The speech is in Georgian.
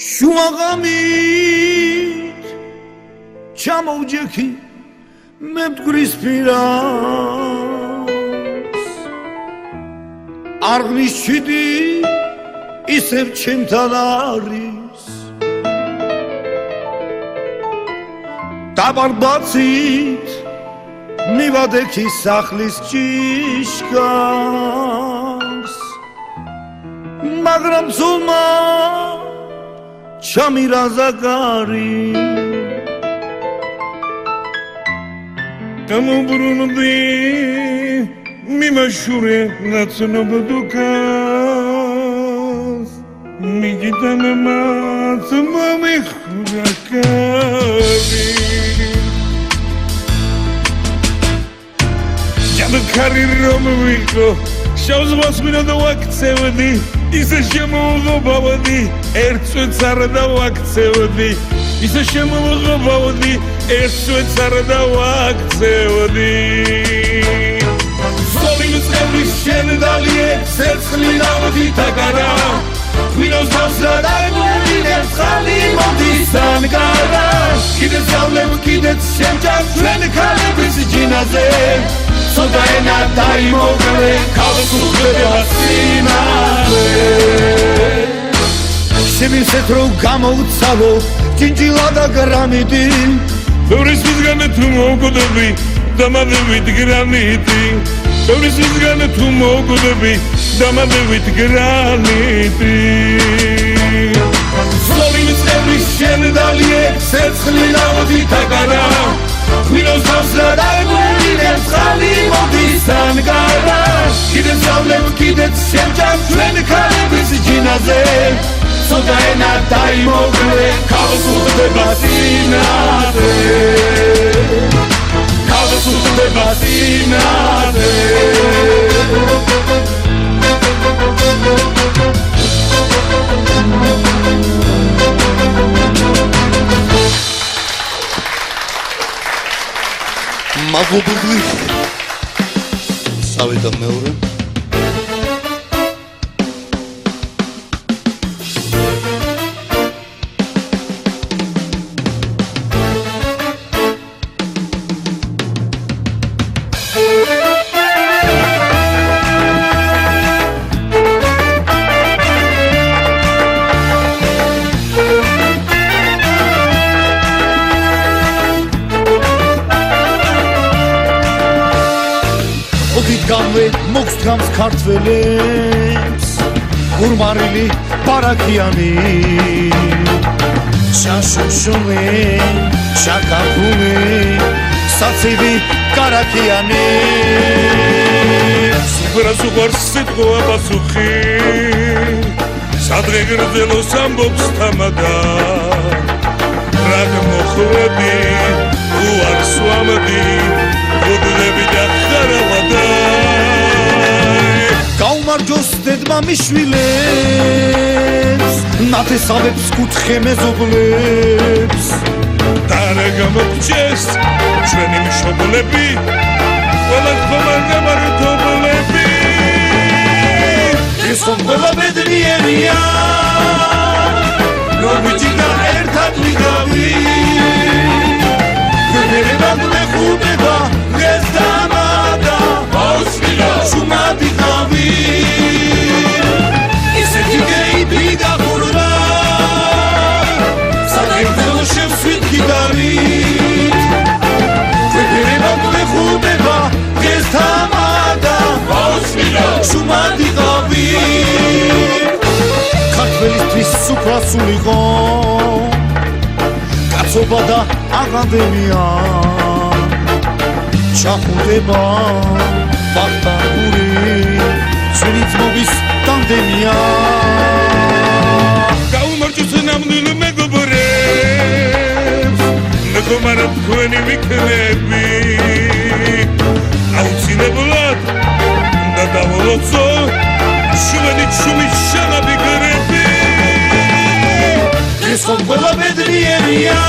შუაღამით ჩამოვჯექი მე მტკვრის პირას არღნის ჩიტი ისევ ჩემთან არის დაბარბაცით მივადექი სახლის ჭიშკარს მაგრამ ზულმა ჩამირაზაგარი გამობრუნდი მიმაშურე ნაცნობ დუკას მიგიტანმაც მომიხურა კარი ჯამქარი რომ ვიყო შავს მოსმინო და ვაქცევდი ისე შემოუღობავდი ერთ წუთს არ დავაქცევდი ისე შემოუღობავდი ერთ წუთს არ დავაქცევდი სოლიმ წევრის შენ დალიე ცერცხლინავდი დაგარა ღვინოს დავსრა დაიმუნინებს ხალი მოდის ანკარა კიდე ზავლებ კიდეც შემჭამ ჩვენ ქალების ჯინაზე სოდა ენა დაიმოკლე ქალს უხდება სინაზე შევისეთ რომ გამოუცალო ჭინჭილა და გრანიტი ბევრის მისგან თუ მოგდები დამადევით გრანიტი ბევრის მისგან თუ მოგდები დამადევით გრანიტი სოლიმ წევრის შენ დალიე ცერცხლინავდი დაგარა ღვინოს დავსრა დაიმუნინებს ხალი მოდის ანკარა კიდე ზავლებ კიდეც შემჭამ ჩვენ ქალების ჯინაზე სოდა ენა დაიმოკლე ქალს უხდება სინაზე ქალს უხდება სინაზე მადლობები სავიდა მეორე მოგსდგამს ქართველებს გურმარილი ბარაკიანი შაშუშული შაკაფული საცივი კარაკიანი სუპრასუპარ სიტყვა პასუხი სადღე გრძელოს ამბობს თამადა რაგ მოხვედი უარს ვამდი გუდები და ხარავადა გაუმარჯოს დედმა მიშვილებს ნათესავებს კუთხე მეზობლებს და რა გამოგჭეს ჩვენი მშობლები ყველა გამარჯვებულები ეს ყველა ბედნიერია რომიჯდა ერთად ვიგავი გერებად მეხუბება ეს დამადა მოსვიდა შუმადი ხავი ისეთი გეიბი დახურდა საერთოდ შევსვით გიტარით გერებად მეხუბება ეს დამადა მოსვიდა შუმადი ხავი ქართველისთვის სუფრასულიყო კაცობა და აღამდენია ჩახუდება ბახტაური ჩვენი ძმობის ტანდემია გაუმარჯოს ნამდვილ მეგობრებს მეგობარად თქვენი ვიქნები აუცილებლად უნდა დავალოცო შუენი ჩუმის შანაბი გრები ეს ყველა ბედნიერია